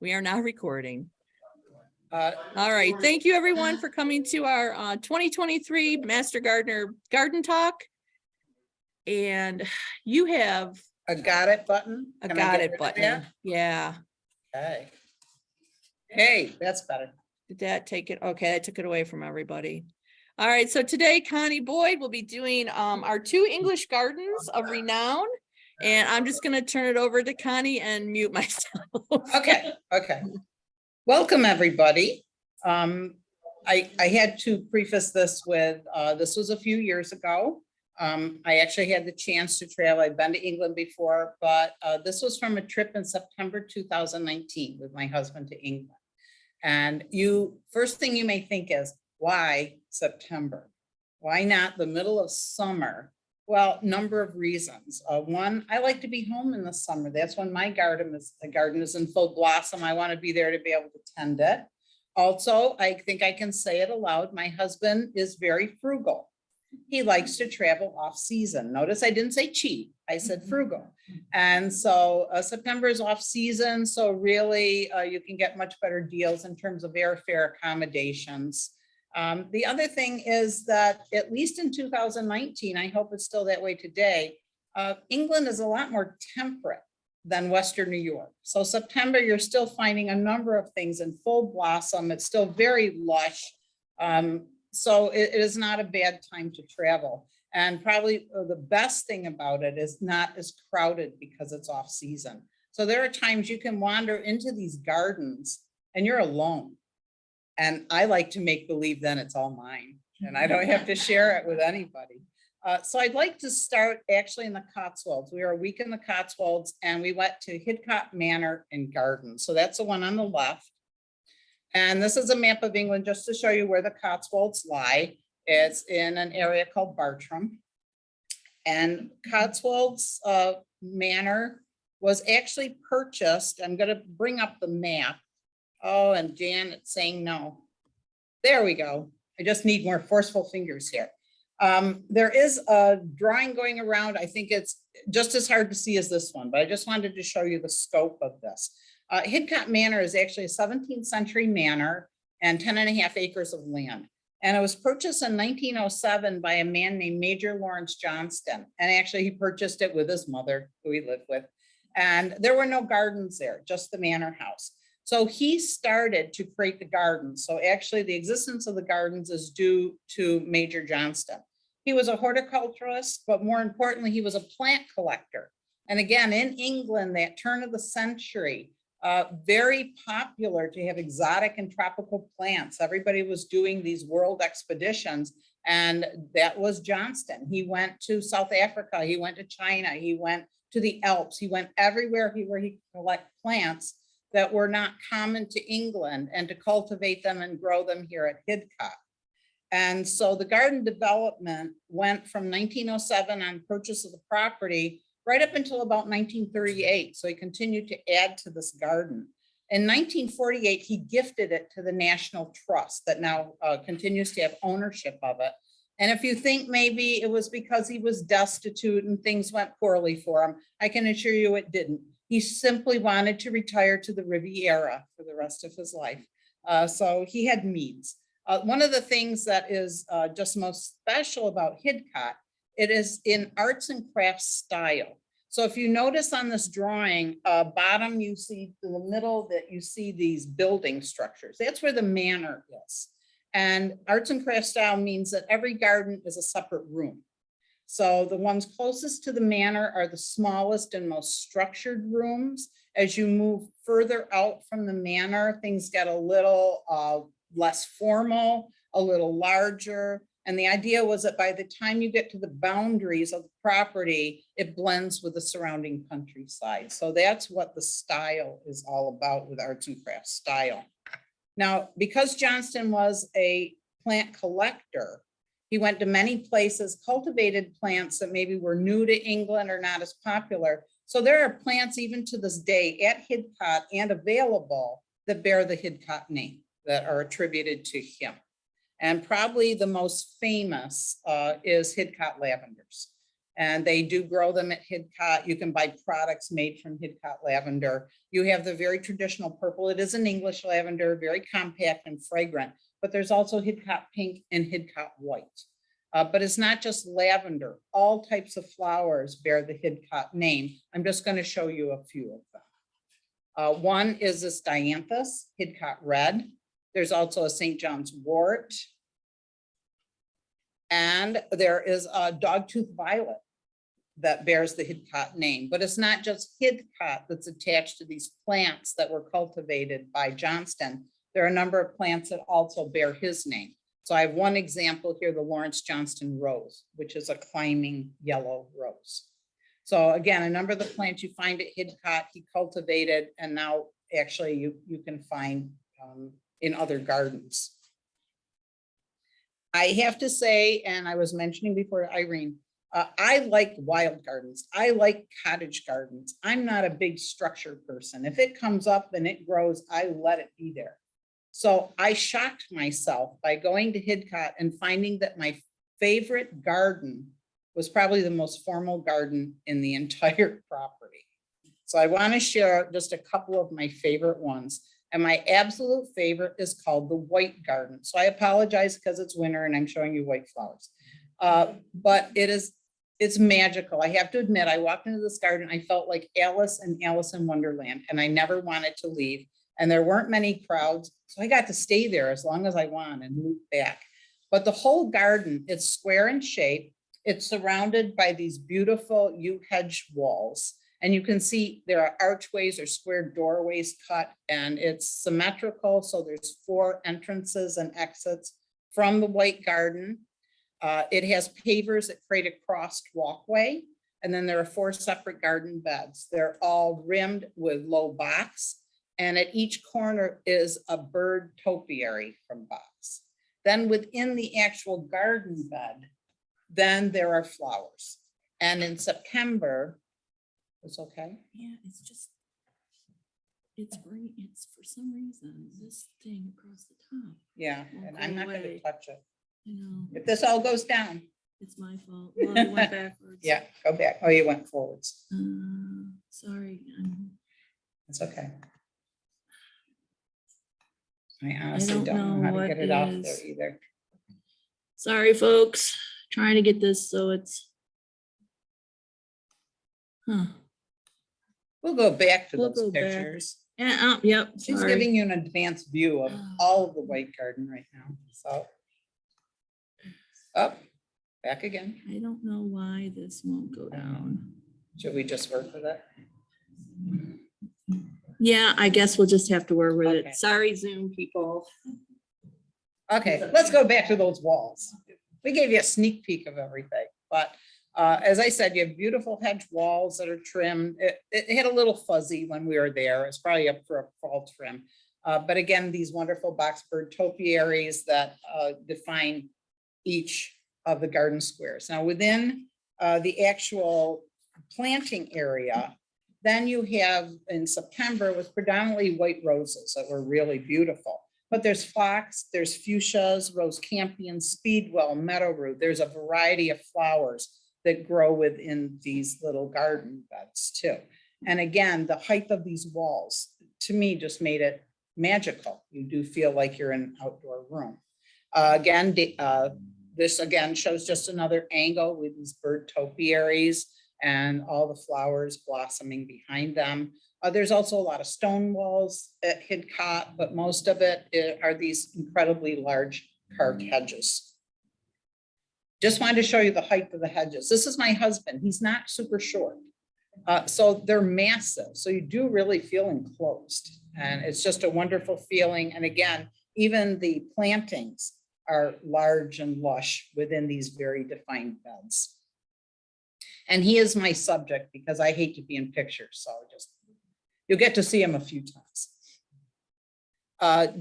We are now recording. Uh, All right. Thank you everyone for coming to our 2023 Master Gardener Garden Talk. And you have a got it button. a Can I got get it rid of button. that? Yeah. Okay. Hey, that's better. Did that take it? Okay, I took it away from everybody. All right. So today Connie Boyd will be doing our 2 English Gardens of Renown. And I'm just going to turn it over to Connie and mute myself. Okay. Welcome, everybody. I had to preface this with, this was a few years ago. I actually had the chance to travel. I've been to England before, but this was from a trip in September 2019 with my husband to England. And first thing you may think is, why September? Why not the middle of summer? Well, number of reasons. One, I like to be home in the summer. That's when my garden is in full blossom. I want to be there to be able to tend it. Also, I think I can say it aloud. My husband is very frugal. He likes to travel off season. Notice I didn't say cheap. I said frugal. And so September is off season. So really you can get much better deals in terms of airfare accommodations. The other thing is that at least in 2019, I hope it's still that way today, England is a lot more temperate than Western New York. So September, you're still finding a number of things in full blossom. It's still very lush. So it is not a bad time to travel. And probably the best thing about it is not as crowded because it's off season. So there are times you can wander into these gardens and you're alone. And I like to make believe then it's all mine and I don't have to share it with anybody. So I'd like to start actually in the Cotswolds. We were a week in the Cotswolds and we went to Hidcote Manor and Garden. So that's the one on the left. And this is a map of England just to show you where the Cotswolds lie. It's in an area called Bartram. And Cotswolds Manor was actually purchased. I'm going to bring up the map. Oh, and Jan, it's saying no. There we go. I just need more forceful fingers here. There is a drawing going around. I think it's just as hard to see as this one, but I just wanted to show you the scope of this. Hidcote Manor is actually a 17th century manor and 10.5 acres of land. And it was purchased in 1907 by a man named Major Lawrence Johnston. And actually he purchased it with his mother, who he lived with. And there were no gardens there, just the manor house. So he started to create the gardens. So actually the existence of the gardens is due to Major Johnston. He was a horticulturalist, but more importantly, he was a plant collector. And again, in England, that turn of the century, very popular to have exotic and tropical plants. Everybody was doing these world expeditions, and that was Johnston. He went to South Africa, he went to China, he went to the Alps, he went everywhere where he could collect plants that were not common to England and to cultivate them and grow them here at Hidcote. And so the garden development went from 1907 on purchase of the property right up until about 1938. So he continued to add to this garden. In 1948, he gifted it to the National Trust that now continues to have ownership of it. And if you think maybe it was because he was destitute and things went poorly for him, I can assure you it didn't. He simply wanted to retire to the Riviera for the rest of his life. So he had means. One of the things that is just most special about Hidcote, it is in arts and crafts style. So if you notice on this drawing, bottom you see in the middle that you see these building structures. That's where the manor is. And arts and crafts style means that every garden is a separate room. So the ones closest to the manor are the smallest and most structured rooms. As you move further out from the manor, things get a little less formal, a little larger. And the idea was that by the time you get to the boundaries of the property, it blends with the surrounding countryside. So that's what the style is all about with arts and crafts style. Now, because Johnston was a plant collector, he went to many places, cultivated plants that maybe were new to England or not as popular. So there are plants even to this day at Hidcote and available that bear the Hidcote name that are attributed to him. And probably the most famous is Hidcote lavenders. And they do grow them at Hidcote. You can buy products made from Hidcote lavender. You have the very traditional purple. It is an English lavender, very compact and fragrant, but there's also Hidcote pink and Hidcote white. But it's not just lavender. All types of flowers bear the Hidcote name. I'm just going to show you a few of them. One is this dianthus, Hidcote red. There's also a St. John's wort. And there is a dogtooth violet that bears the Hidcote name, but it's not just Hidcote that's attached to these plants that were cultivated by Johnston. There are a number of plants that also bear his name. So I have one example here, the Lawrence Johnston rose, which is a climbing yellow rose. So again, a number of the plants you find at Hidcote, he cultivated, and now actually you can find in other gardens. I have to say, and I was mentioning before Irene, I like wild gardens. I like cottage gardens. I'm not a big structure person. If it comes up and it grows, I let it be there. So I shocked myself by going to Hidcote and finding that my favorite garden was probably the most formal garden in the entire property. So I want to share just a couple of my favorite ones. And my absolute favorite is called the White Garden. So I apologize because it's winter and I'm showing you white flowers. But it's magical. I have to admit, I walked into this garden, I felt like Alice and Alice in Wonderland, and I never wanted to leave. And there weren't many crowds, so I got to stay there as long as I want and move back. But the whole garden, it's square in shape. It's surrounded by these beautiful yew hedge walls. And you can see there are archways or square doorways cut, and it's symmetrical. So there's 4 entrances and exits from the White Garden. It has pavers that create a crossed walkway. And then there are 4 separate garden beds. They're all rimmed with low box. And at each corner is a bird topiary from box. Then within the actual garden bed, then there are flowers. And in September, it's okay. Yeah, it's just, it's green. It's for some reason, this thing across the top. Yeah, won't and go I'm not going to away. touch it. I know, If this all goes down, it's my fault. Well, I went backwards. yeah, go back. Oh, you went forwards. Sorry. It's okay. I honestly don't don't know how know to get what it off is. there either. Sorry, folks. Trying to get this so it's. Huh. We'll go back to We'll those go back. pictures. Yeah, yep. She's sorry. giving you an advanced view of all of the White Garden right now. So up, back again. I don't know why this won't go down. Should we just work with it? Yeah, I guess we'll just have to work with Okay. it. Sorry, Zoom people. Okay, let's go back to those walls. We gave you a sneak peek of everything, but as I said, you have beautiful hedge walls that are trimmed. It had a little fuzzy when we were there. It's probably up for a fall trim. But again, these wonderful boxbird topiaries that define each of the garden squares. Now within the actual planting area, then you have in September was predominantly white roses that were really beautiful. But there's phlox, there's fuchsias, rose campion, speedwell, meadowroot. There's a variety of flowers that grow within these little garden beds too. And again, the height of these walls, to me, just made it magical. You do feel like you're in an outdoor room. This again shows just another angle with these bird topiaries and all the flowers blossoming behind them. There's also a lot of stone walls at Hidcote, but most of it are these incredibly large carved hedges. Just wanted to show you the height of the hedges. This is my husband. He's not super short. So they're massive. So you do really feel enclosed. And it's just a wonderful feeling. And again, even the plantings are large and lush within these very defined beds. And he is my subject because I hate to be in pictures. So just, you'll get to see him a few times.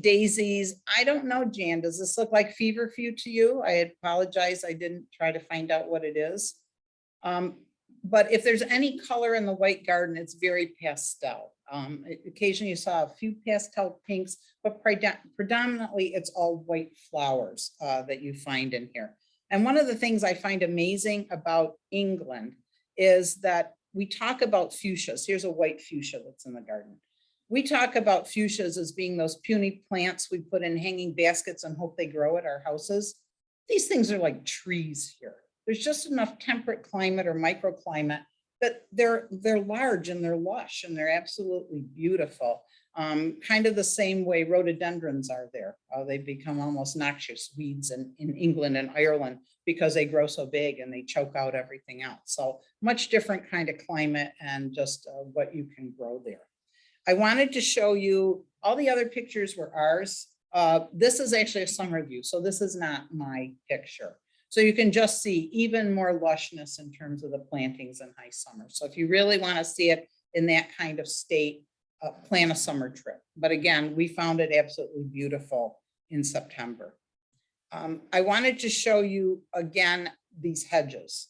Daisies, I don't know, Jan, does this look like feverfew to you? I apologize, I didn't try to find out what it is. But if there's any color in the White Garden, it's very pastel. Occasionally you saw a few pastel pinks, but predominantly it's all white flowers that you find in here. And one of the things I find amazing about England is that we talk about fuchsias. Here's a white fuchsia that's in the garden. We talk about fuchsias as being those puny plants we put in hanging baskets and hope they grow at our houses. These things are like trees here. There's just enough temperate climate or microclimate that they're large and they're lush and they're absolutely beautiful. Kind of the same way rhododendrons are there. They become almost noxious weeds in England and Ireland because they grow so big and they choke out everything else. So much different kind of climate and just what you can grow there. I wanted to show you, all the other pictures were ours. This is actually a summer view, so this is not my picture. So you can just see even more lushness in terms of the plantings in high summer. So if you really want to see it in that kind of state, plan a summer trip. But again, we found it absolutely beautiful in September. I wanted to show you again these hedges.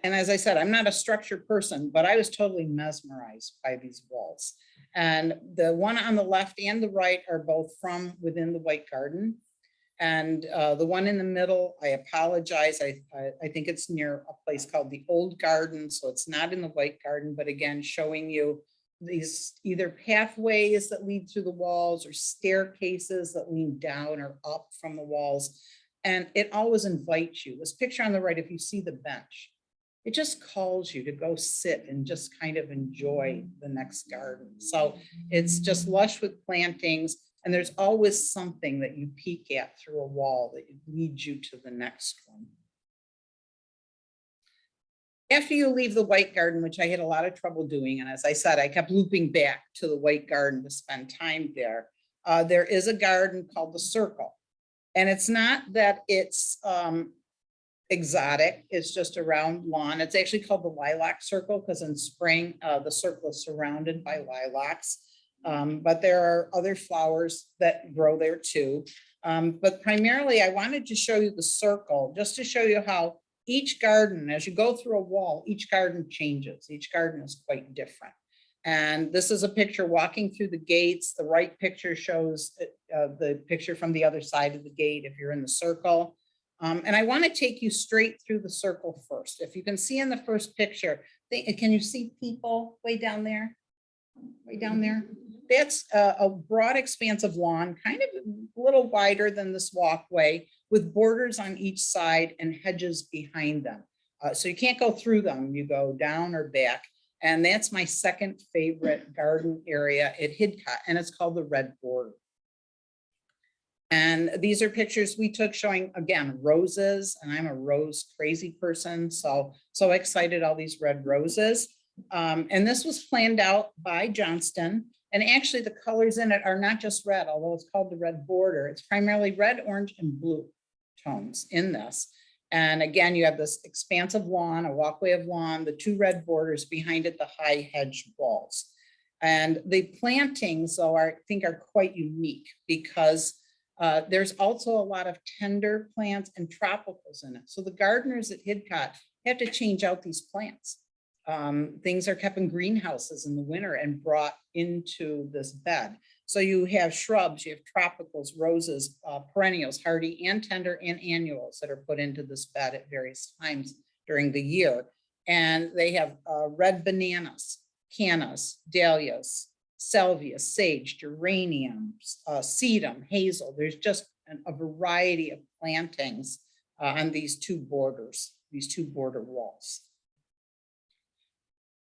And as I said, I'm not a structure person, but I was totally mesmerized by these walls. And the one on the left and the right are both from within the White Garden. And the one in the middle, I apologize. I think it's near a place called the Old Garden. So it's not in the White Garden, but again, showing you these either pathways that lead through the walls or staircases that lean down or up from the walls. And it always invites you. This picture on the right, if you see the bench, it just calls you to go sit and just kind of enjoy the next garden. So it's just lush with plantings. And there's always something that you peek at through a wall that leads you to the next one. After you leave the White Garden, which I had a lot of trouble doing, and as I said, I kept looping back to the White Garden to spend time there. There is a garden called the Circle. And it's not that it's exotic, it's just a round lawn. It's actually called the Lilac Circle because in spring, the circle is surrounded by lilacs. But there are other flowers that grow there too. But primarily I wanted to show you the circle, just to show you how each garden, as you go through a wall, each garden changes. Each garden is quite different. And this is a picture walking through the gates. The right picture shows the picture from the other side of the gate if you're in the circle. And I want to take you straight through the circle first. If you can see in the first picture, can you see people way down there? Way down there? That's a broad expanse of lawn, kind of a little wider than this walkway, with borders on each side and hedges behind them. So you can't go through them, you go down or back. And that's my second favorite garden area at Hidcote, and it's called the Red Border. And these are pictures we took showing, again, roses, and I'm a rose crazy person, so excited, all these red roses. And this was planned out by Johnston. And actually the colors in it are not just red, although it's called the Red Border. It's primarily red, orange, and blue tones in this. And again, you have this expansive lawn, a walkway of lawn, the two red borders behind it, the high hedge walls. And the plantings, though, I think are quite unique because there's also a lot of tender plants and tropicals in it. So the gardeners at Hidcote have to change out these plants. Things are kept in greenhouses in the winter and brought into this bed. So you have shrubs, you have tropicals, roses, perennials, hardy and tender and annuals that are put into this bed at various times during the year. And they have red bananas, cannas, dahlias, salvia, sage, geraniums, sedum, hazel. There's just a variety of plantings on these two borders, these two border walls.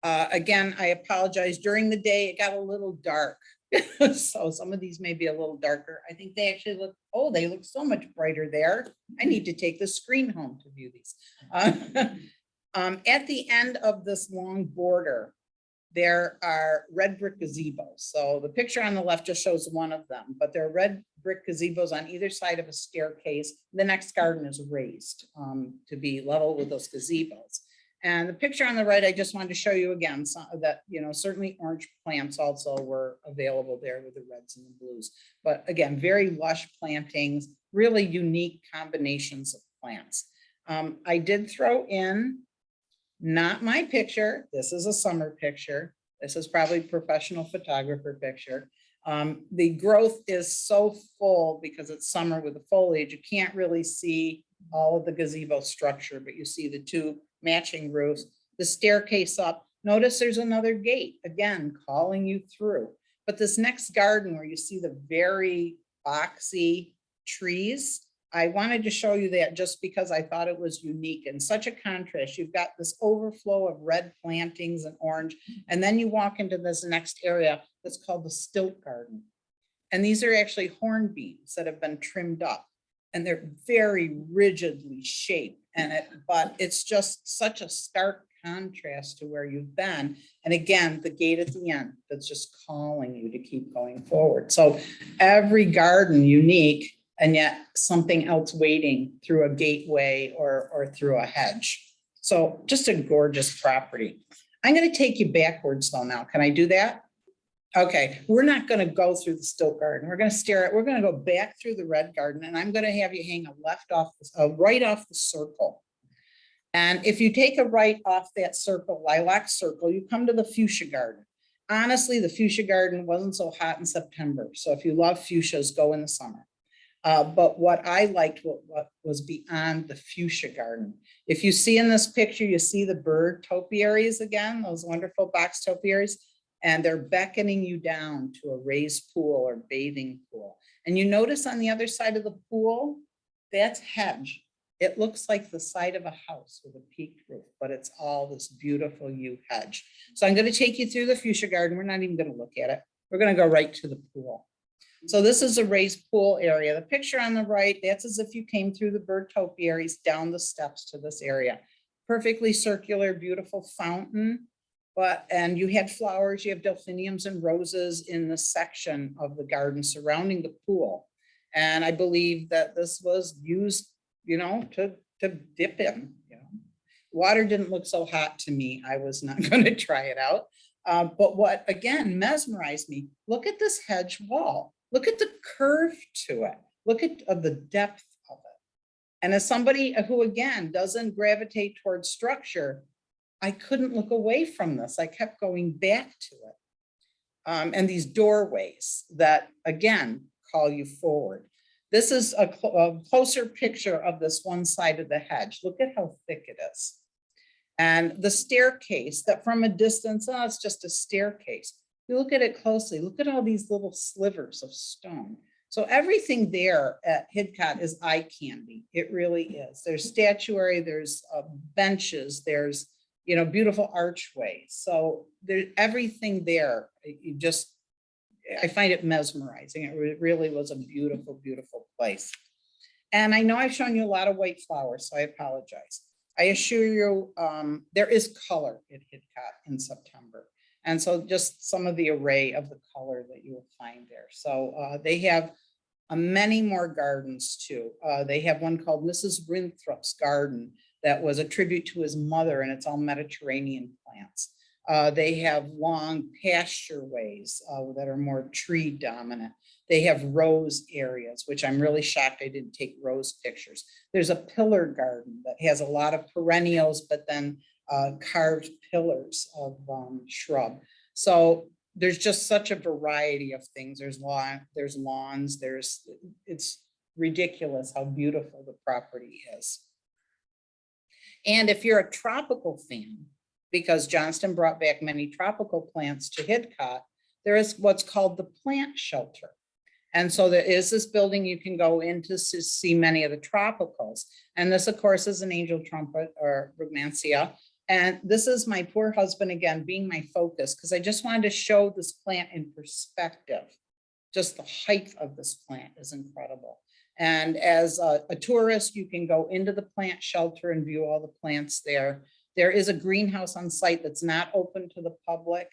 Again, I apologize. During the day, it got a little dark. So some of these may be a little darker. I think they actually look, oh, they look so much brighter there. I need to take the screen home to view these. At the end of this long border, there are red brick gazebos. So the picture on the left just shows one of them, but there are red brick gazebos on either side of a staircase. The next garden is raised to be level with those gazebos. And the picture on the right, I just wanted to show you again that, you know, certainly orange plants also were available there with the reds and the blues. But again, very lush plantings, really unique combinations of plants. I did throw in, not my picture. This is a summer picture. This is probably a professional photographer picture. The growth is so full because it's summer with the foliage. You can't really see all of the gazebo structure, but you see the two matching roofs, the staircase up. Notice there's another gate, again, calling you through. But this next garden where you see the very boxy trees, I wanted to show you that just because I thought it was unique and such a contrast. You've got this overflow of red plantings and orange, and then you walk into this next area that's called the stilt garden. And these are actually hornbeams that have been trimmed up, and they're very rigidly shaped. But it's just such a stark contrast to where you've been. And again, the gate at the end that's just calling you to keep going forward. So every garden unique, and yet something else waiting through a gateway or through a hedge. So just a gorgeous property. I'm going to take you backwards though now. Can I do that? Okay, we're not going to go through the stilt garden. We're going to go back through the red garden, and I'm going to have you hang a right off the circle. And if you take a right off that circle, lilac circle, you come to the fuchsia garden. Honestly, the fuchsia garden wasn't so hot in September. So if you love fuchsias, go in the summer. But what I liked what was beyond the fuchsia garden. If you see in this picture, you see the bird topiaries again, those wonderful box topiaries, and they're beckoning you down to a raised pool or bathing pool. And you notice on the other side of the pool, that's hedge. It looks like the side of a house with a peaked roof, but it's all this beautiful yew hedge. So I'm going to take you through the fuchsia garden. We're not even going to look at it. We're going to go right to the pool. So this is a raised pool area. The picture on the right, that's as if you came through the bird topiaries down the steps to this area. Perfectly circular, beautiful fountain. And you had flowers, you have delphiniums and roses in the section of the garden surrounding the pool. And I believe that this was used, to dip in. Water didn't look so hot to me. I was not going to try it out. But what again mesmerized me, look at this hedge wall. Look at the curve to it. Look at the depth of it. And as somebody who, again, doesn't gravitate towards structure, I couldn't look away from this. I kept going back to it. And these doorways that, again, call you forward. This is a closer picture of this one side of the hedge. Look at how thick it is. And the staircase that from a distance, it's just a staircase. You look at it closely, look at all these little slivers of stone. So everything there at Hidcote is eye candy. It really is. There's statuary, there's benches, there's, beautiful archways. So there's everything there. I find it mesmerizing. It really was a beautiful, beautiful place. And I know I've shown you a lot of white flowers, so I apologize. I assure you, there is color at Hidcote in September. And so just some of the array of the color that you will find there. So they have many more gardens too. They have one called Mrs. Rinthrop's garden that was a tribute to his mother, and it's all Mediterranean plants. They have long pasture ways that are more tree dominant. They have rose areas, which I'm really shocked I didn't take rose pictures. There's a pillar garden that has a lot of perennials, but then carved pillars of shrub. So there's just such a variety of things. There's lawns, it's ridiculous how beautiful the property is. And if you're a tropical fan, because Johnston brought back many tropical plants to Hidcote, there is what's called the plant shelter. And so there is this building you can go in to see many of the tropicals. And this, of course, is an angel trumpet or romancia. And this is my poor husband, again, being my focus, because I just wanted to show this plant in perspective. Just the height of this plant is incredible. And as a tourist, you can go into the plant shelter and view all the plants there. There is a greenhouse on site that's not open to the public.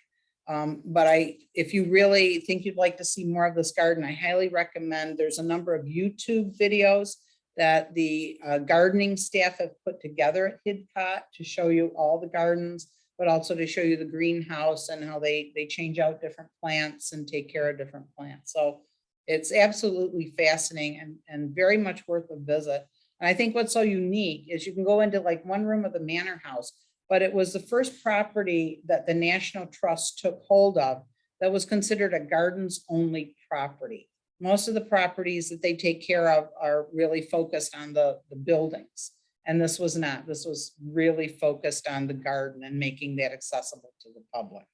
But if you really think you'd like to see more of this garden, I highly recommend. There's a number of YouTube videos that the gardening staff have put together at Hidcote to show you all the gardens, but also to show you the greenhouse and how they change out different plants and take care of different plants. So it's absolutely fascinating and very much worth a visit. And I think what's so unique is you can go into like one room of the manor house, but it was the first property that the National Trust took hold of that was considered a gardens only property. Most of the properties that they take care of are really focused on the buildings. And this was not. This was really focused on the garden and making that accessible to the public.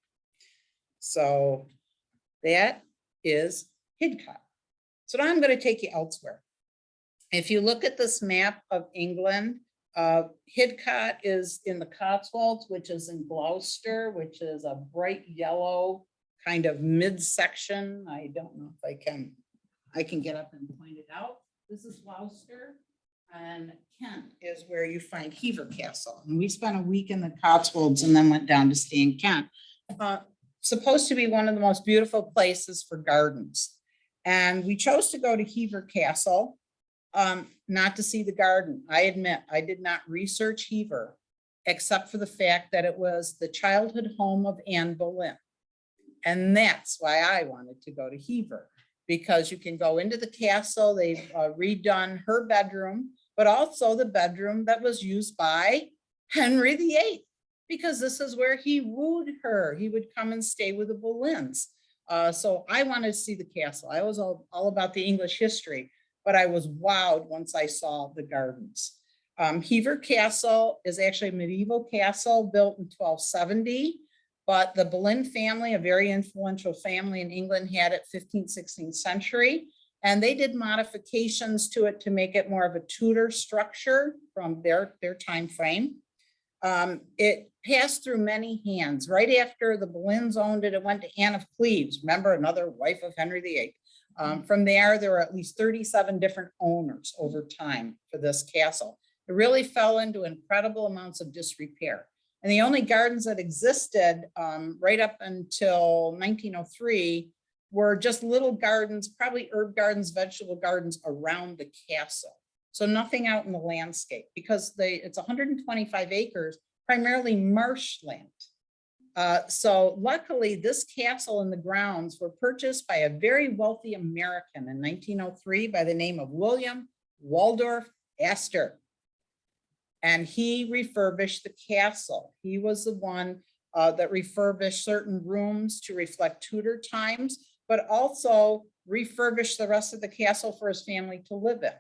So that is Hidcote. So now I'm going to take you elsewhere. If you look at this map of England, Hidcote is in the Cotswolds, which is in Gloucester, which is a bright yellow kind of midsection. I don't know if I can get up and point it out. This is Gloucester, and Kent is where you find Hever Castle. And we spent a week in the Cotswolds and then went down to stay in Kent. Supposed to be one of the most beautiful places for gardens. And we chose to go to Hever Castle, not to see the garden. I admit I did not research Hever, except for the fact that it was the childhood home of Anne Boleyn. And that's why I wanted to go to Hever, because you can go into the castle. They've redone her bedroom, but also the bedroom that was used by Henry VIII, because this is where he wooed her. He would come and stay with the Boleyns. So I wanted to see the castle. I was all about the English history, but I was wowed once I saw the gardens. Hever Castle is actually a medieval castle built in 1270, but the Boleyn family, a very influential family in England, had it 15th, 16th century, and they did modifications to it to make it more of a Tudor structure from their time frame. It passed through many hands. Right after the Boleyns owned it, it went to Anne of Cleves, remember, another wife of Henry VIII. From there were at least 37 different owners over time for this castle. It really fell into incredible amounts of disrepair. And the only gardens that existed right up until 1903 were just little gardens, probably herb gardens, vegetable gardens around the castle. So nothing out in the landscape, because it's 125 acres, primarily marshland. So luckily this castle and the grounds were purchased by a very wealthy American in 1903 by the name of William Waldorf Astor. And he refurbished the castle. He was the one that refurbished certain rooms to reflect Tudor times, but also refurbished the rest of the castle for his family to live in.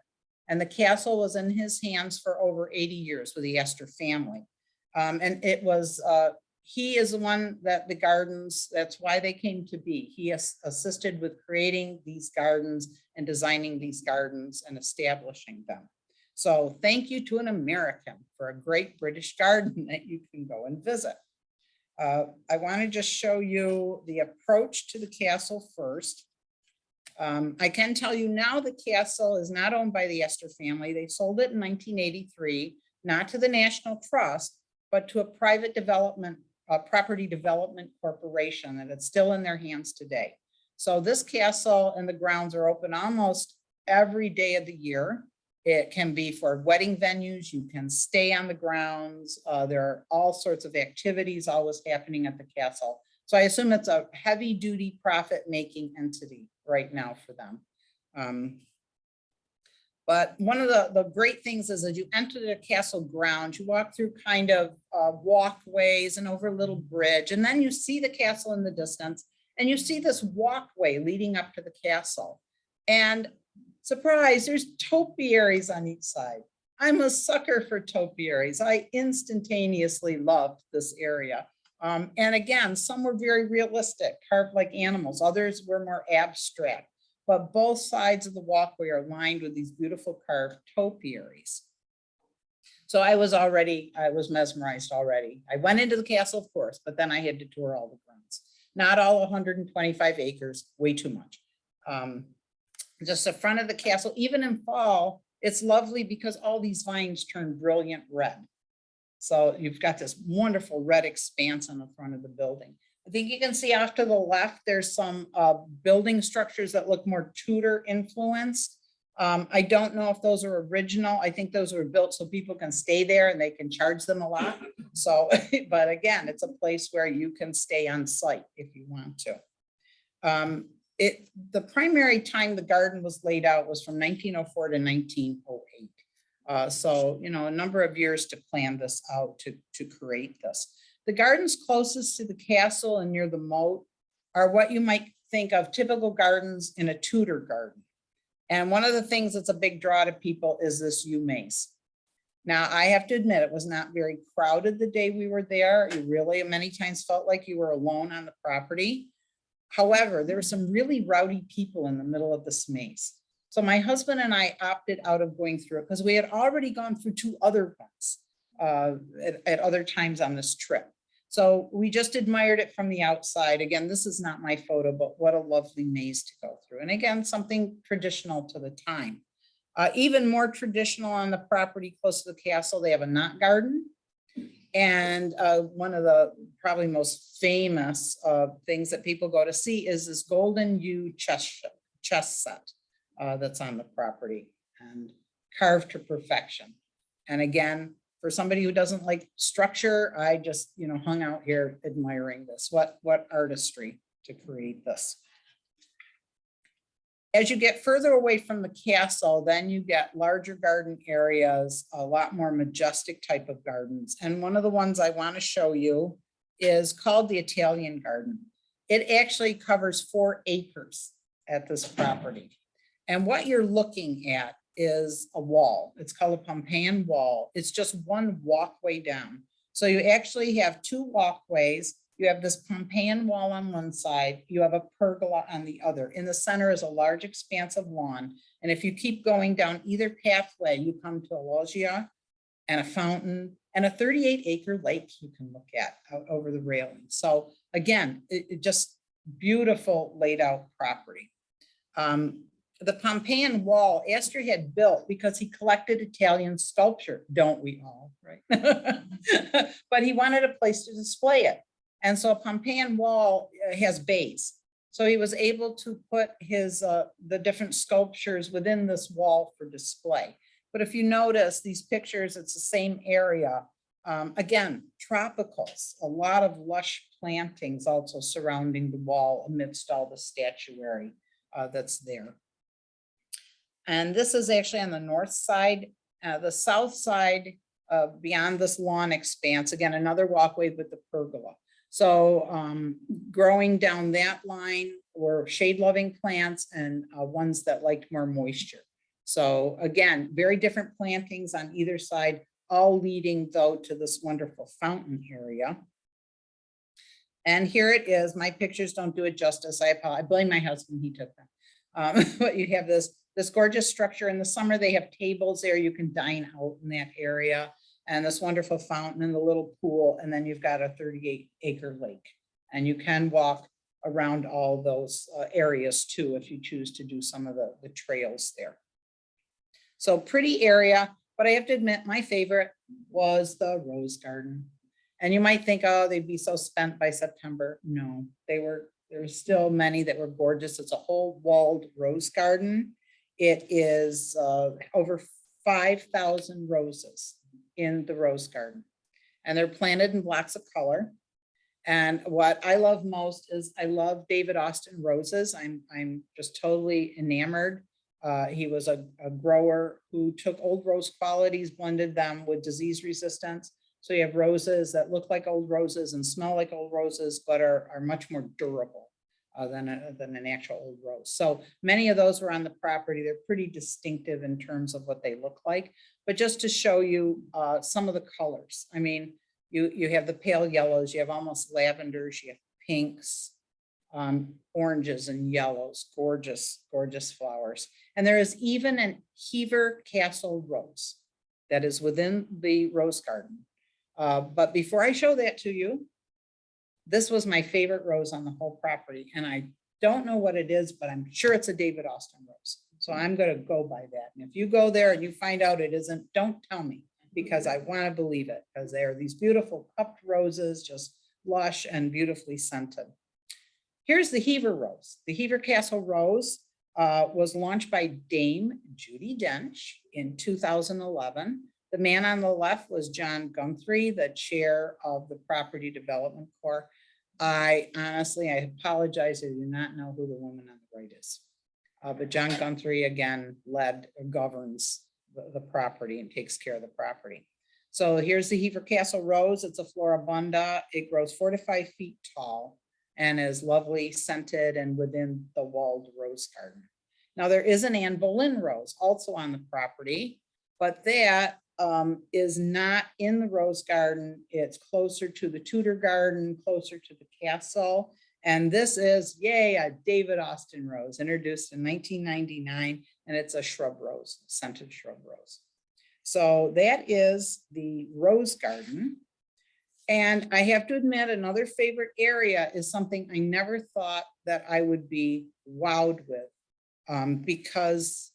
And the castle was in his hands for over 80 years with the Astor family. And it was, he is the one that the gardens, that's why they came to be. He assisted with creating these gardens and designing these gardens and establishing them. So thank you to an American for a great British garden that you can go and visit. I want to just show you the approach to the castle first. I can tell you now the castle is not owned by the Astor family. They sold it in 1983, not to the National Trust, but to a private development, property development corporation, and it's still in their hands today. So this castle and the grounds are open almost every day of the year. It can be for wedding venues. You can stay on the grounds. There are all sorts of activities always happening at the castle. So I assume it's a heavy duty profit making entity right now for them. But one of the great things is as you enter the castle grounds, you walk through kind of walkways and over a little bridge, and then you see the castle in the distance, and you see this walkway leading up to the castle. And surprise, there's topiaries on each side. I'm a sucker for topiaries. I instantaneously loved this area. And again, some were very realistic, carved like animals. Others were more abstract, but both sides of the walkway are lined with these beautiful carved topiaries. So I was mesmerized already. I went into the castle, of course, but then I had to tour all the grounds. Not all 125 acres, way too much. Just the front of the castle, even in fall, it's lovely because all these vines turn brilliant red. So you've got this wonderful red expanse on the front of the building. I think you can see off to the left, there's some building structures that look more Tudor influenced. I don't know if those are original. I think those were built so people can stay there and they can charge them a lot. So, but again, it's a place where you can stay on site if you want to. The primary time the garden was laid out was from 1904 to 1908. So, you know, a number of years to plan this out, to create this. The gardens closest to the castle and near the moat are what you might think of typical gardens in a Tudor garden. And one of the things that's a big draw to people is this yew mace. Now, I have to admit, it was not very crowded the day we were there. You really many times felt like you were alone on the property. However, there were some really rowdy people in the middle of this maze. So my husband and I opted out of going through it because we had already gone through 2 other ones at other times on this trip. So we just admired it from the outside. Again, this is not my photo, but what a lovely maze to go through. And again, something traditional to the time. Even more traditional on the property close to the castle, they have a knot garden. And one of the probably most famous things that people go to see is this golden yew chess set that's on the property and carved to perfection. And again, for somebody who doesn't like structure, I just, hung out here admiring this. What artistry to create this. As you get further away from the castle, then you get larger garden areas, a lot more majestic type of gardens. And one of the ones I want to show you is called the Italian Garden. It actually covers 4 acres at this property. And what you're looking at is a wall. It's called a Pompeian wall. It's just one walkway down. So you actually have 2 walkways. You have this Pompeian wall on one side, you have a pergola on the other. In the center is a large expanse of lawn. And if you keep going down either pathway, you come to a loggia and a fountain and a 38-acre lake you can look at out over the railing. So again, it just beautiful laid out property. The Pompeian wall Astor had built because he collected Italian sculpture, don't we all, right? But he wanted a place to display it. And so a Pompeian wall has bays. So he was able to put his the different sculptures within this wall for display. But if you notice these pictures, it's the same area. Again, tropicals, a lot of lush plantings also surrounding the wall amidst all the statuary that's there. And this is actually on the north side. The south side, beyond this lawn expanse, again, another walkway with the pergola. So growing down that line were shade-loving plants and ones that liked more moisture. So again, very different plantings on either side, all leading though to this wonderful fountain area. And here it is. My pictures don't do it justice. I apologize. I blame my husband, he took them. But you have this gorgeous structure. In the summer, they have tables there. You can dine out in that area. And this wonderful fountain and the little pool. And then you've got a 38-acre lake. And you can walk around all those areas too, if you choose to do some of the trails there. So pretty area, but I have to admit my favorite was the rose garden. And you might think, oh, they'd be so spent by September. No, there's still many that were gorgeous. It's a whole walled rose garden. It is over 5,000 roses in the rose garden, and they're planted in blocks of color. And what I love most is I love David Austin roses. I'm just totally enamored. He was a grower who took old rose qualities, blended them with disease resistance. So you have roses that look like old roses and smell like old roses, but are much more durable than an actual old rose. So many of those were on the property. They're pretty distinctive in terms of what they look like. But just to show you some of the colors, I mean, you have the pale yellows, you have almost lavenders, you have pinks, oranges and yellows, gorgeous, gorgeous flowers. And there is even an Hever Castle rose that is within the rose garden. But before I show that to you, this was my favorite rose on the whole property. And I don't know what it is, but I'm sure it's a David Austin rose. So I'm going to go by that. And if you go there and you find out it isn't, don't tell me, because I want to believe it, because they are these beautiful cupped roses, just lush and beautifully scented. Here's the Hever rose. The Hever Castle rose was launched by Dame Judy Dench in 2011. The man on the left was John Guthrie, the chair of the Property Development Corps. I apologize, I do not know who the woman on the right is. But John Guthrie, again, governs the property and takes care of the property. So here's the Hever Castle rose. It's a floribunda. It grows 4 to 5 feet tall. and is lovely scented and within the walled rose garden. Now there is an Anne Boleyn rose also on the property, but that is not in the rose garden. It's closer to the Tudor garden, closer to the castle. And this is, yay, a David Austin rose introduced in 1999, and it's a shrub rose, scented shrub rose. So that is the rose garden. And I have to admit, another favorite area is something I never thought that I would be wowed with, because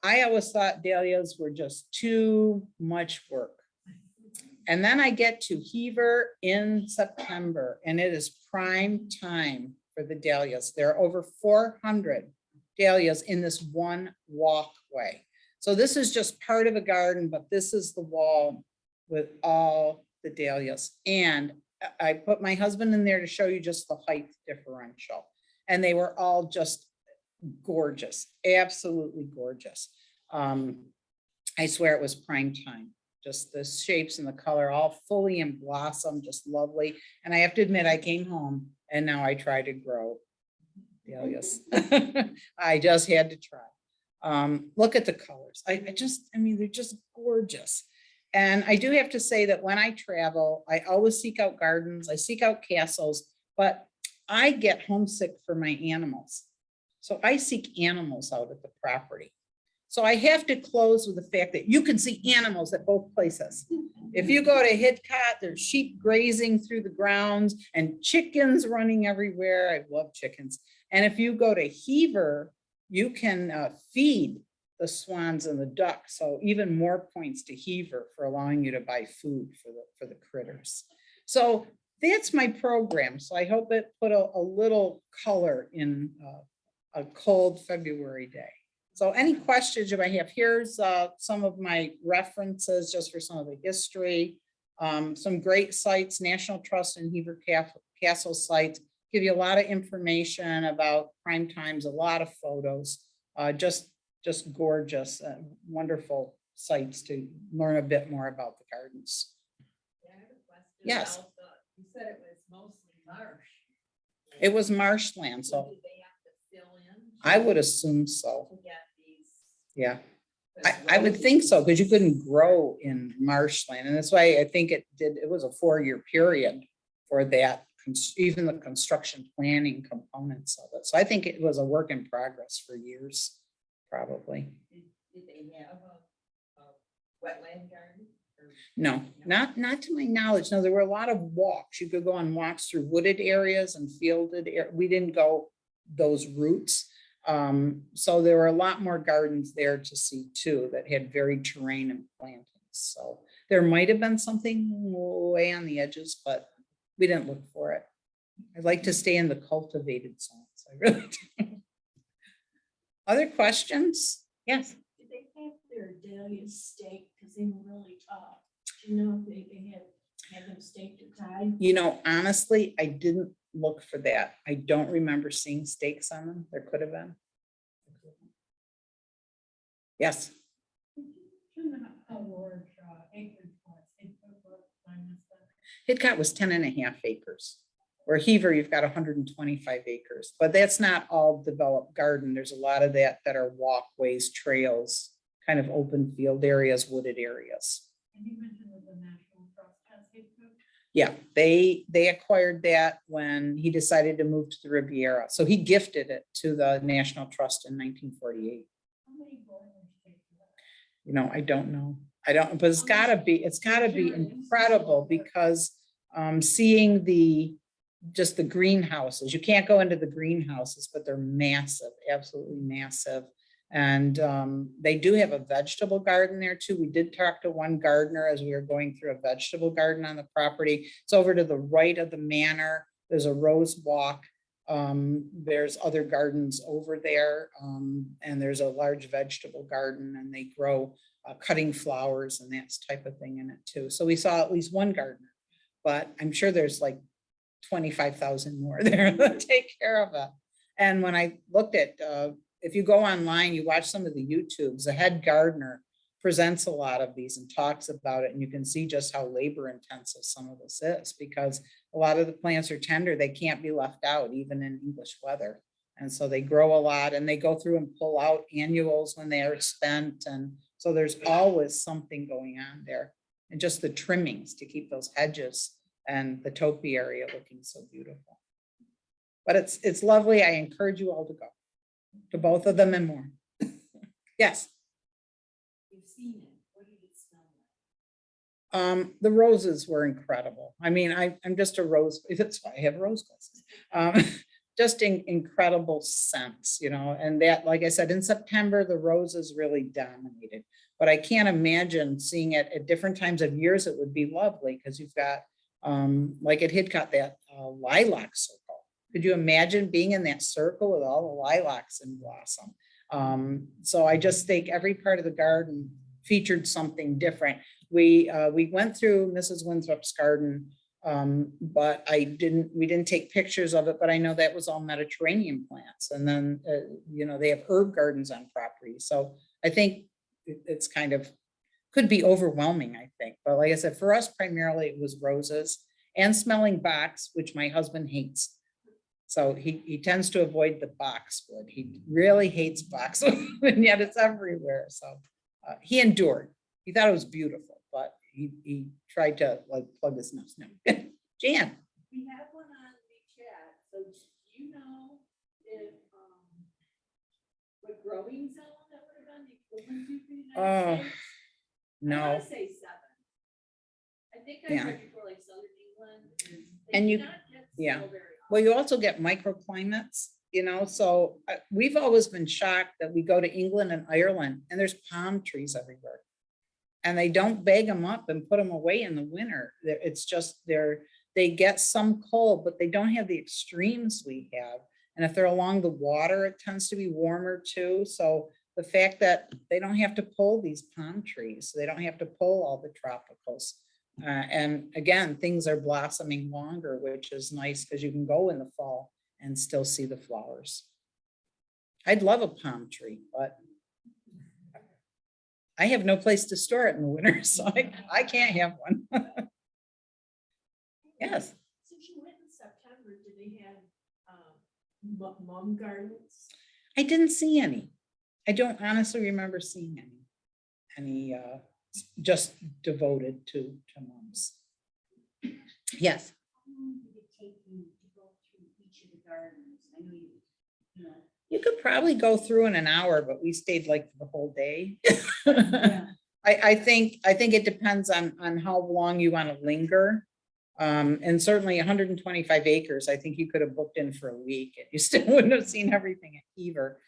I always thought dahlias were just too much work. And then I get to Hever in September, and it is prime time for the dahlias. There are over 400 dahlias in this one walkway. So this is just part of a garden, but this is the wall with all the dahlias. And I put my husband in there to show you just the height differential. And they were all just gorgeous, absolutely gorgeous. I swear it was prime time. Just the shapes and the color all fully in blossom, just lovely. And I have to admit, I came home and now I try to grow dahlias. I just had to try. Look at the colors. I mean, they're just gorgeous. And I do have to say that when I travel, I always seek out gardens, I seek out castles, but I get homesick for my animals. So I seek animals out at the property. So I have to close with the fact that you can see animals at both places. If you go to Hidcote, there's sheep grazing through the grounds and chickens running everywhere. I love chickens. And if you go to Hever, you can feed the swans and the ducks. So even more points to Hever for allowing you to buy food for the critters. So that's my program. So I hope it put a little color in a cold February day. So any questions you might have, here's some of my references just for some of the history. Some great sites, National Trust and Hever Castle sites, give you a lot of information about prime times, a lot of photos, just gorgeous, wonderful sites to learn a bit more about the gardens. Yeah, I have a question. Yes. About you said it was mostly marsh. It was marshland, so Did they have to fill in? I would assume so. To get these. Yeah. I would think so, because you couldn't grow in marshland. And that's why I think it was a 4-year period for that, even the construction planning components of it. So I think it was a work in progress for years, probably. Did they have a wetland garden? No, not to my knowledge. No, there were a lot of walks. You could go on walks through wooded areas and fielded areas. We didn't go those routes. So there were a lot more gardens there to see too that had varied terrain and plantings. So there might have been something way on the edges, but we didn't look for it. I'd like to stay in the cultivated zones. I really do. Other questions? Yes. Did they have their dahlias staked because they were really tough? Do you know if they had them staked or tied? You know, honestly, I didn't look for that. I don't remember seeing stakes on them. There could have been. Yes. How large acreage was Hidcote was 10.5 acres. Where Hever, you've got 125 acres, but that's not all developed garden. There's a lot of that are walkways, trails, kind of open field areas, wooded areas. And you mentioned with the National Trust has Hidcote? Yeah, they acquired that when he decided to move to the Riviera. So he gifted it to the National Trust in 1948. How many gardeners take that? You know, I don't know. I don't, but it's gotta be incredible because seeing just the greenhouses, you can't go into the greenhouses, but they're massive, absolutely massive. And they do have a vegetable garden there too. We did talk to one gardener as we were going through a vegetable garden on the property. It's over to the right of the manor. There's a rose walk. There's other gardens over there. And there's a large vegetable garden, and they grow cutting flowers and that type of thing in it too. So we saw at least one gardener, but I'm sure there's like 25,000 more there that take care of it. And when I looked at, if you go online, you watch some of the YouTubes, the head gardener presents a lot of these and talks about it. And you can see just how labor intensive some of this is, because a lot of the plants are tender. They can't be left out even in English weather. And so they grow a lot, and they go through and pull out annuals when they are spent. And so there's always something going on there. And just the trimmings to keep those hedges and the topi area looking so beautiful. But it's lovely. I encourage you all to go to both of them and more. Yes. You've seen it. What did it smell like? The roses were incredible. I mean, I'm just a rose. That's why I have rose glasses. Just incredible scents, you know, and that, like I said, in September, the roses really dominated. But I can't imagine seeing it at different times of years. It would be lovely because you've got, like at Hidcote, that lilac circle. Could you imagine being in that circle with all the lilacs in blossom? So I just think every part of the garden featured something different. We went through Mrs. Winthrop's garden, but we didn't take pictures of it, but I know that was all Mediterranean plants. And then, you know, they have herb gardens on property. So I think it's kind of, could be overwhelming, I think. But like I said, for us, primarily it was roses and smelling box, which my husband hates. So he tends to avoid the boxwood. He really hates boxwood, and yet it's everywhere. So he endured. He thought it was beautiful, but he tried to like plug his nose. No. Jan. We have one on the chat, so do you know if, what growing zone that would have been the equivalent to for the United States? I No. wanna say 7. I think I Yeah. heard before, like Southern England is. And they you- do not get yeah. snow very often. Well, you also get microclimates, you know, so we've always been shocked that we go to England and Ireland and there's palm trees everywhere. And they don't bag them up and put them away in the winter. It's just they get some cold, but they don't have the extremes we have. And if they're along the water, it tends to be warmer too. So the fact that they don't have to pull these palm trees, they don't have to pull all the tropicals. And again, things are blossoming longer, which is nice because you can go in the fall and still see the flowers. I'd love a palm tree, but I have no place to store it in the winter, so I can't have one. Yes. Since you went in September, did they have, mum gardens? I didn't see any. I don't honestly remember seeing any just devoted to mums. Yes. How long did it take you to go through each of the gardens? I know you know. You could probably go through in an hour, but we stayed like the whole day. Yeah. I think it depends on how long you want to linger. And certainly 125 acres, I think you could have booked in for a week and you still wouldn't have seen everything at Hever.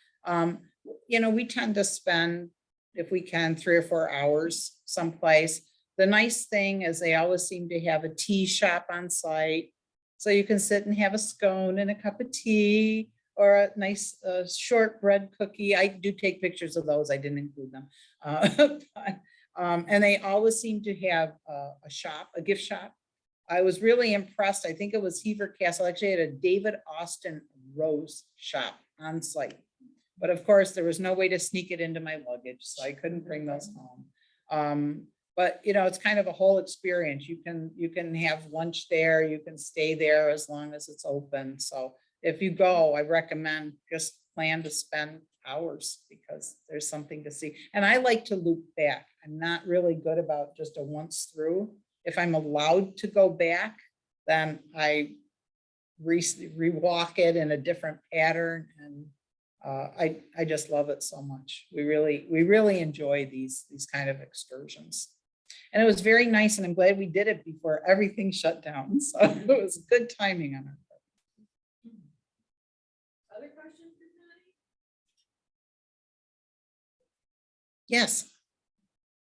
You know, we tend to spend, if we can, 3 or 4 hours someplace. The nice thing is they always seem to have a tea shop on site. So you can sit and have a scone and a cup of tea or a nice shortbread cookie. I do take pictures of those. I didn't include them. And they always seem to have a shop, a gift shop. I was really impressed. I think it was Hever Castle actually had a David Austin rose shop on site. But of course, there was no way to sneak it into my luggage, so I couldn't bring those home. But you know, it's kind of a whole experience. You can have lunch there, you can stay there as long as it's open. So if you go, I recommend just plan to spend hours because there's something to see. And I like to loop back. I'm not really good about just a once through. If I'm allowed to go back, then I rewalk it in a different pattern. And I just love it so much. We really enjoy these kind of excursions. And it was very nice, and I'm glad we did it before everything shut down. So it was good timing on our part. Other questions for Connie? Yes.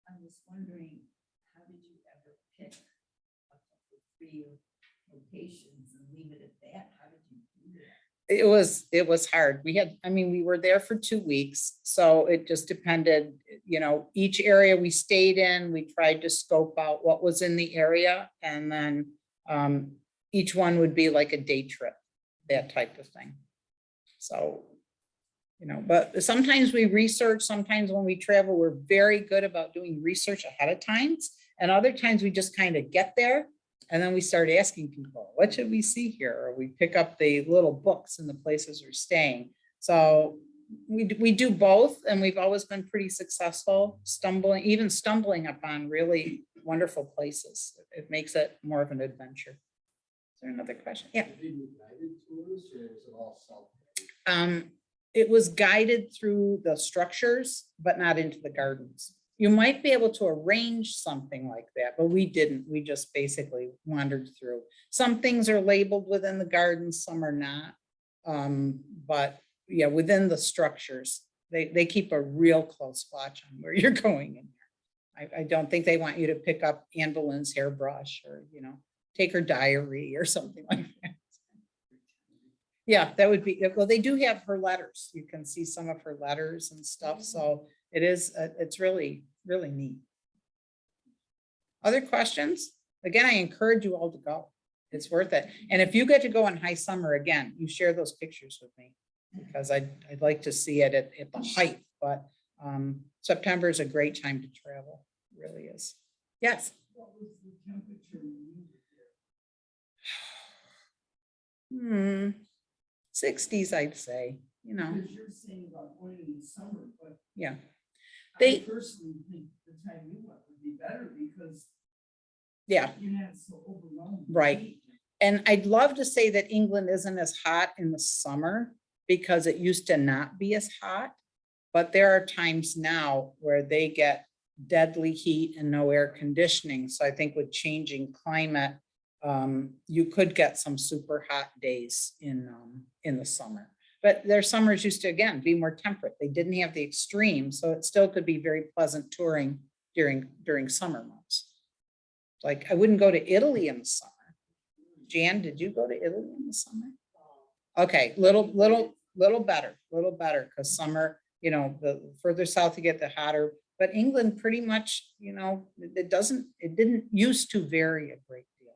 I was wondering, how did you ever pick up to 3 locations and leave it at that? How did you do that? It was hard. We were there for 2 weeks. So it just depended, you know, each area we stayed in, we tried to scope out what was in the area. And then each one would be like a day trip, that type of thing. So You know, but sometimes we research, sometimes when we travel, we're very good about doing research ahead of times. And other times we just kind of get there and then we start asking people, what should we see here? Or we pick up the little books in the places we're staying. So we do both, and we've always been pretty successful, even stumbling upon really wonderful places. It makes it more of an adventure. Is there another question? Yeah. It was guided through the structures, but not into the gardens. You might be able to arrange something like that, but we didn't. We just basically wandered through. Some things are labeled within the gardens, some are not. But yeah, within the structures, they keep a real close watch on where you're going in there. I don't think they want you to pick up Anne Boleyn's hairbrush or, you know, take her diary or something like that. Yeah, that would be, well, they do have her letters. You can see some of her letters and stuff. So it is, it's really, really neat. Other questions? Again, I encourage you all to go. It's worth it. And if you get to go in high summer, again, you share those pictures with me because I'd like to see it at the height, but September is a great time to travel. It really is. Yes. What was the temperature you there? were 60s, I'd say, you know. Because you're saying about going in the summer, but Yeah. I personally think the time you went would be better because Yeah. you're not so overwhelmed. with Right. heat. And I'd love to say that England isn't as hot in the summer because it used to not be as hot. But there are times now where they get deadly heat and no air conditioning. So I think with changing climate, you could get some super hot days in the summer. But their summers used to, again, be more temperate. They didn't have the extreme, so it still could be very pleasant touring during summer months. Like I wouldn't go to Italy in the summer. Jan, did you go to Italy in the summer? Okay, little better, because summer, you know, the further south you get, the hotter. But England pretty much, you know, it didn't used to vary a great deal.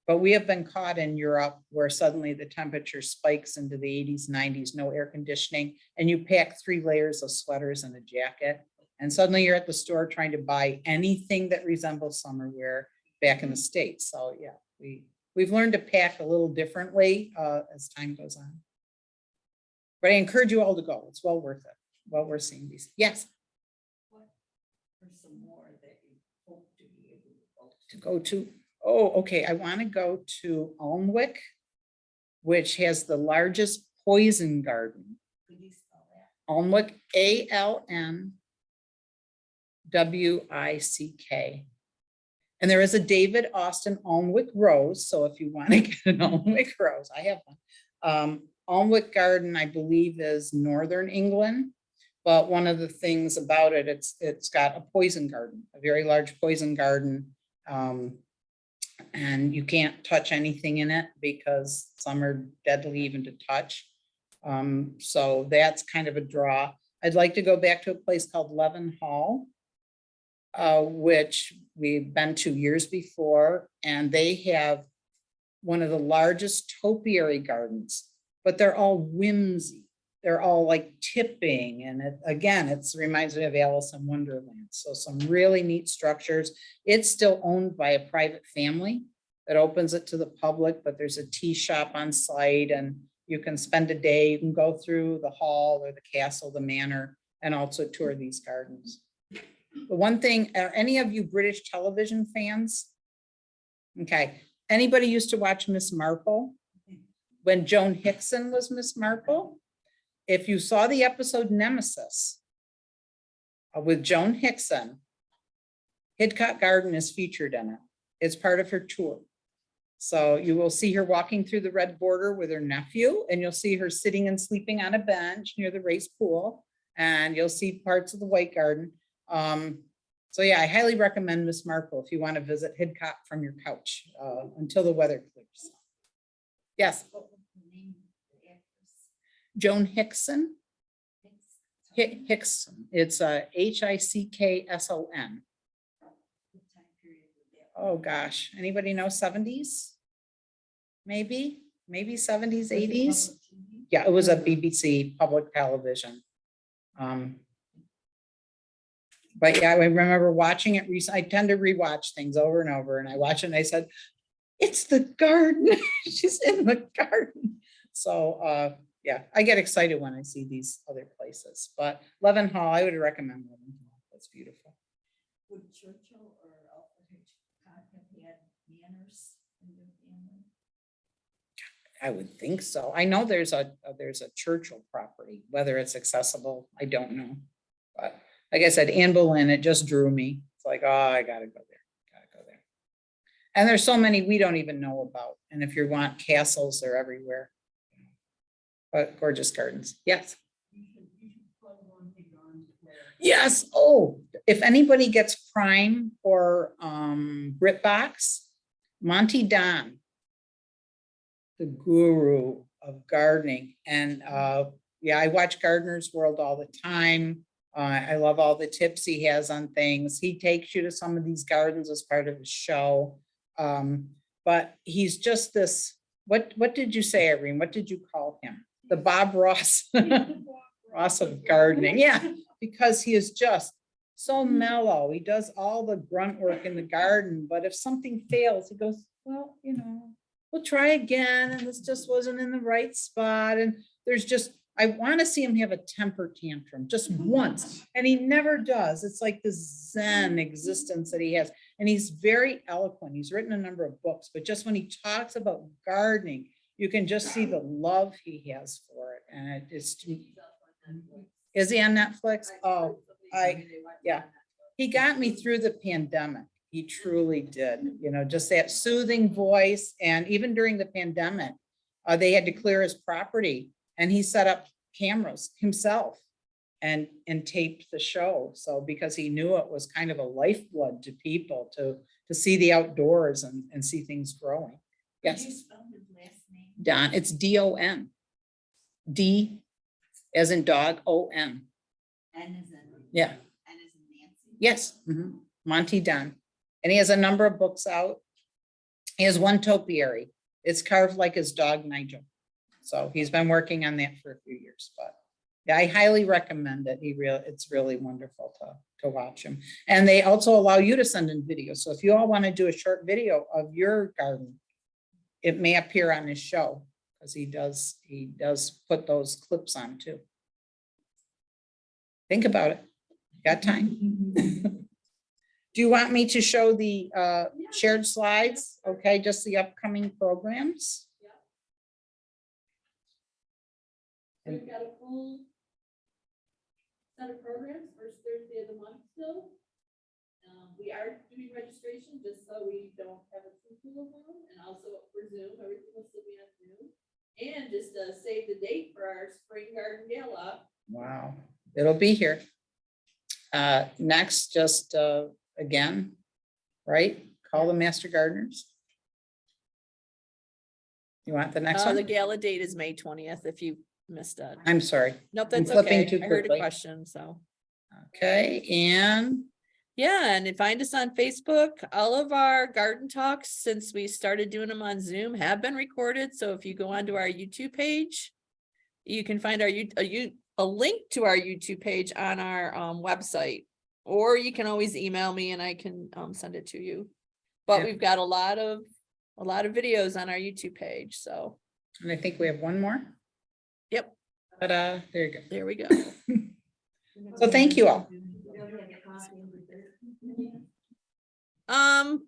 But we have been caught in Europe where suddenly the temperature spikes into the 80s, 90s, no air conditioning, and you pack 3 layers of sweaters and a jacket. And suddenly you're at the store trying to buy anything that resembles summer wear back in the States. So yeah, we've learned to pack a little differently as time goes on. But I encourage you all to go. It's well worth it. Well worth seeing these. Yes. What are some more that you hope to be able To go to, oh, okay. I want to go to Alnwick, which has the largest poison garden. Could you spell that? Alnwick, ALNWICK. And there is a David Austin Alnwick rose. So if you want to get an Alnwick rose, I have one. Alnwick Garden, I believe, is Northern England. But one of the things about it, it's got a poison garden, a very large poison garden. And you can't touch anything in it because some are deadly even to touch. So that's kind of a draw. I'd like to go back to a place called Leven Hall, which we've been to years before, and they have one of the largest topiary gardens, but they're all whimsy. They're all like tipping. And it reminds me of Alice in Wonderland. So some really neat structures. It's still owned by a private family that opens it to the public, but there's a tea shop on site and you can spend a day. You can go through the hall or the castle, the manor, and also tour these gardens. The one thing, are any of you British television fans? Okay. Anybody used to watch Miss Marple? When Joan Hickson was Miss Marple? If you saw the episode Nemesis with Joan Hickson, Hidcote Garden is featured in it. It's part of her tour. So you will see her walking through the red border with her nephew, and you'll see her sitting and sleeping on a bench near the race pool, and you'll see parts of the White Garden. So yeah, I highly recommend Miss Marple if you want to visit Hidcote from your couch until the weather clears. Yes. What was the name of the actress? Joan Hickson. Hickson. It's Hickson. What time period would that? Oh gosh, anybody know 70s? Maybe 70s, 80s. Yeah, it was a BBC public television. But yeah, I remember watching it recently. I tend to rewatch things over and over, and I watched it and I said, it's the garden. She's in the garden. So yeah, I get excited when I see these other places, but Leavenhall, I would recommend Leavenhall. That's beautiful. Would Churchill or Alfred Hitchcock have had manners in their family? I would think so. I know there's a Churchill property, whether it's accessible, I don't know. But like I said, Anne Boleyn, it just drew me. It's like, oh, I gotta go there, gotta go there. And there's so many we don't even know about. And if you want castles, they're everywhere. But gorgeous gardens, yes. You should plug Monty Don there. Yes, oh, if anybody gets Prime or BritBox, Monty Don, the guru of gardening. And yeah, I watch Gardener's World all the time. I love all the tips he has on things. He takes you to some of these gardens as part of his show. But he's just this, what did you say, Irene? What did you call him? The Bob Ross, Ross of gardening. Yeah, because he is just so mellow. He does all the grunt work in the garden, but if something fails, he goes, well, you know, we'll try again. And this just wasn't in the right spot. And there's just, I want to see him have a temper tantrum just once. And he never does. It's like this Zen existence that he has. And he's very eloquent. He's written a number of books, but just when he talks about gardening, you can just see the love he has for it. And it's, is he on Netflix? Oh, yeah. He got me through the pandemic. He truly did, you know, just that soothing voice. And even during the pandemic, they had to clear his property and he set up cameras himself and taped the show. So because he knew it was kind of a lifeblood to people to see the outdoors and see things growing. Could Yes. you spell his last name? Don, it's D-O-N. D as in dog, O-N. N is in. Yeah. N is in Nancy. Yes, Monty Don. And he has a number of books out. He has one topiary. It's carved like his dog Nigel. So he's been working on that for a few years, but yeah, I highly recommend it. It's really wonderful to watch him. And they also allow you to send in videos. So if you all want to do a short video of your garden, it may appear on his show because he does put those clips on too. Think about it. Got time. Do you want me to show the shared slides? Okay, just the upcoming programs. We've got a full set of programs, first Thursday of the month still. We are doing registration just so we don't have a too full of them, and also for Zoom, everything will still be on Zoom. And just save the date for our spring garden gala. Wow, it'll be here. Next, just again, right? Call the Master Gardeners. You want the next The one? gala date is May 20th, if you missed it. I'm sorry. Nope, I'm that's flipping okay. too I heard a quickly. question, so. Okay, and Yeah, and find us on Facebook. All of our garden talks, since we started doing them on Zoom, have been recorded. So if you go onto our YouTube page, you can find a link to our YouTube page on our website, or you can always email me and I can send it to you. But Yeah. we've got a lot of videos on our YouTube page. So and I think we have one more. yep, Ta-da, there you go. there we go. So thank you all.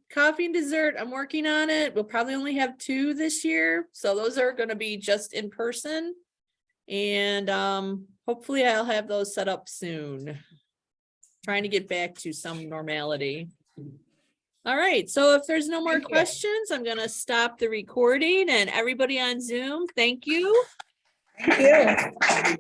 Coffee and dessert, I'm working on it. We'll probably only have 2 this year. So those are going to be just in person. And hopefully I'll have those set up soon. Trying to get back to some normality. All right, so if there's no more Thank you. questions, I'm going to stop the recording, and everybody on Zoom, thank you. Thank you.